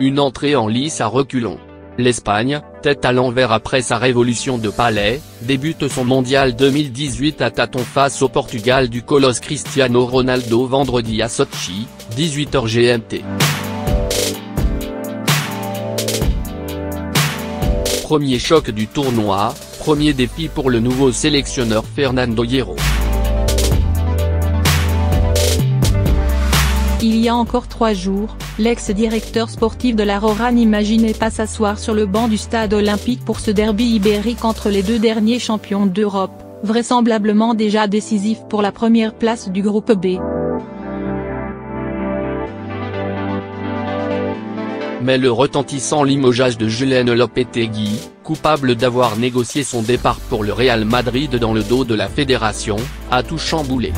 Une entrée en lice à reculons. L'Espagne, tête à l'envers après sa révolution de palais, débute son mondial 2018 à tâtons face au Portugal du colosse Cristiano Ronaldo vendredi à Sochi, 18h GMT. Premier choc du tournoi, premier défi pour le nouveau sélectionneur Fernando Hierro. Il y a encore 3 jours, l'ex-directeur sportif de la Roja n'imaginait pas s'asseoir sur le banc du stade olympique pour ce derby ibérique entre les deux derniers champions d'Europe, vraisemblablement déjà décisif pour la première place du groupe B. Mais le retentissant limogeage de Julen Lopetegui, coupable d'avoir négocié son départ pour le Real Madrid dans le dos de la fédération, a tout chamboulé.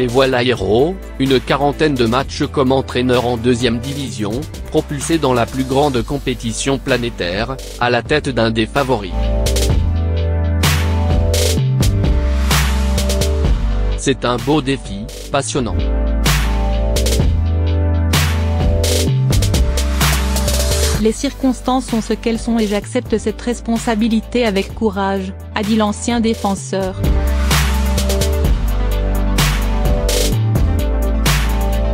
Et voilà Hierro, une quarantaine de matchs comme entraîneur en deuxième division, propulsé dans la plus grande compétition planétaire, à la tête d'un des favoris. C'est un beau défi, passionnant. Les circonstances sont ce qu'elles sont et j'accepte cette responsabilité avec courage, a dit l'ancien défenseur.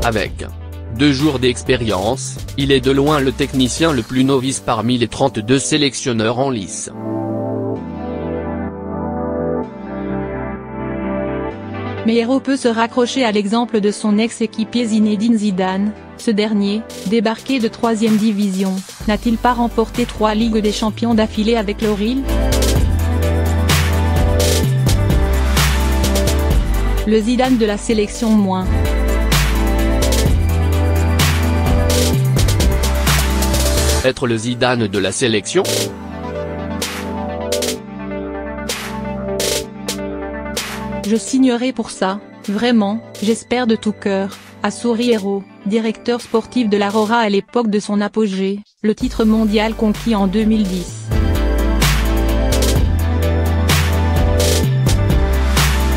Avec 2 jours d'expérience, il est de loin le technicien le plus novice parmi les 32 sélectionneurs en lice. Mais Hierro peut se raccrocher à l'exemple de son ex-équipier Zinedine Zidane, ce dernier, débarqué de 3e division, n'a-t-il pas remporté 3 Ligues des Champions d'affilée avec le Real? Le Zidane de la sélection moins. Être le Zidane de la sélection? Je signerai pour ça, vraiment, j'espère de tout cœur, a souri Hierro, directeur sportif de la Roja à l'époque de son apogée, le titre mondial conquis en 2010.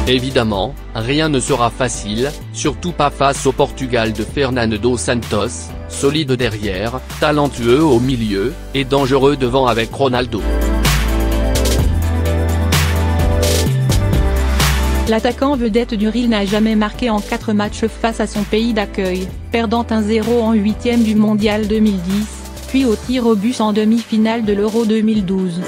Évidemment, rien ne sera facile, surtout pas face au Portugal de Fernando Santos, solide derrière, talentueux au milieu, et dangereux devant avec Ronaldo. L'attaquant vedette du Real n'a jamais marqué en 4 matchs face à son pays d'accueil, perdant 1-0 en 8e du mondial 2010, puis au tir au but en demi-finale de l'Euro 2012.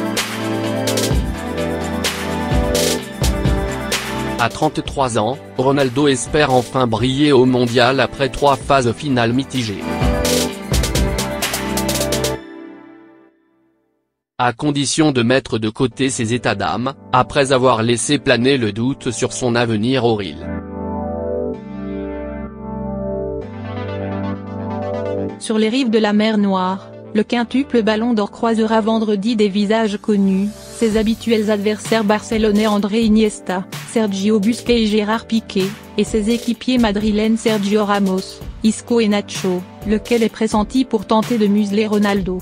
À 33 ans, Ronaldo espère enfin briller au mondial après 3 phases finales mitigées. À condition de mettre de côté ses états d'âme, après avoir laissé planer le doute sur son avenir au Real. Sur les rives de la mer Noire, le quintuple ballon d'or croisera vendredi des visages connus, ses habituels adversaires barcelonais André Iniesta, Sergio Busquets et Gérard Piqué, et ses équipiers madrilènes Sergio Ramos, Isco et Nacho, lequel est pressenti pour tenter de museler Ronaldo.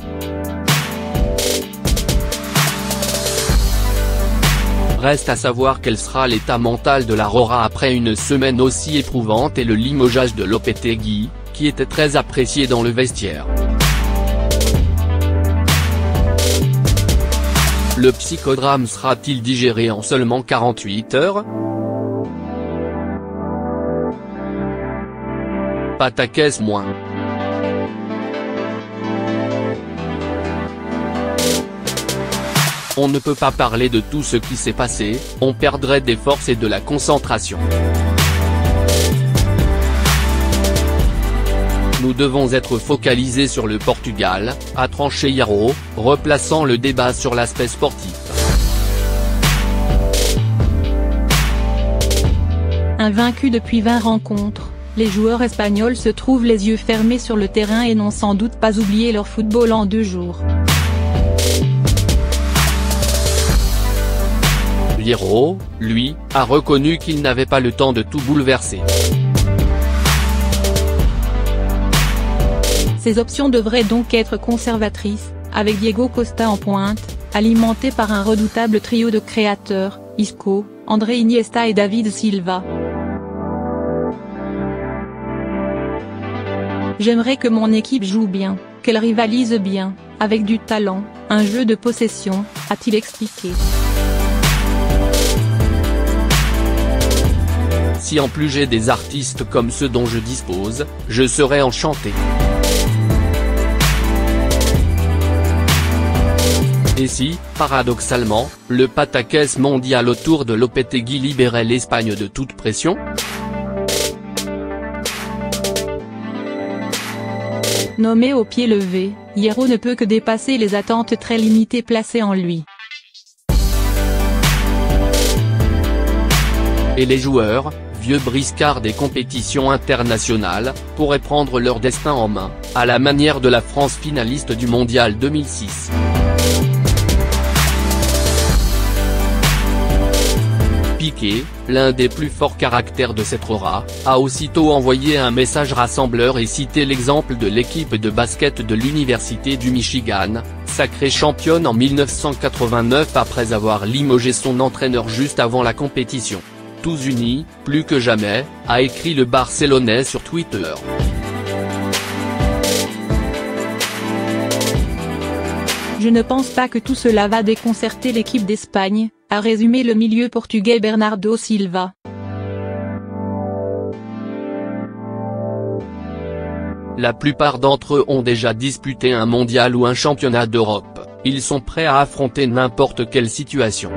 Reste à savoir quel sera l'état mental de la Roja après une semaine aussi éprouvante et le limogeage de Lopetegui, qui était très apprécié dans le vestiaire. Le psychodrame sera-t-il digéré en seulement 48 heures? Pataquès moins. On ne peut pas parler de tout ce qui s'est passé, on perdrait des forces et de la concentration. Nous devons être focalisés sur le Portugal, a tranché Hierro, replaçant le débat sur l'aspect sportif. Invaincus depuis 20 rencontres, les joueurs espagnols se trouvent les yeux fermés sur le terrain et n'ont sans doute pas oublié leur football en 2 jours. Hierro, lui, a reconnu qu'il n'avait pas le temps de tout bouleverser. Ces options devraient donc être conservatrices, avec Diego Costa en pointe, alimenté par un redoutable trio de créateurs, Isco, André Iniesta et David Silva. J'aimerais que mon équipe joue bien, qu'elle rivalise bien, avec du talent, un jeu de possession, a-t-il expliqué. Si en plus j'ai des artistes comme ceux dont je dispose, je serais enchanté. Et si, paradoxalement, le pataquès mondial autour de Lopetegui libérait l'Espagne de toute pression ? Nommé au pied levé, Hierro ne peut que dépasser les attentes très limitées placées en lui. Et les joueurs, vieux briscards des compétitions internationales, pourraient prendre leur destin en main, à la manière de la France finaliste du Mondial 2006. Piqué, l'un des plus forts caractères de cette aura, a aussitôt envoyé un message rassembleur et cité l'exemple de l'équipe de basket de l'Université du Michigan, sacrée championne en 1989 après avoir limogé son entraîneur juste avant la compétition. Tous unis, plus que jamais, a écrit le Barcelonais sur Twitter. Je ne pense pas que tout cela va déconcerter l'équipe d'Espagne, a résumé le milieu portugais Bernardo Silva. La plupart d'entre eux ont déjà disputé un mondial ou un championnat d'Europe, ils sont prêts à affronter n'importe quelle situation.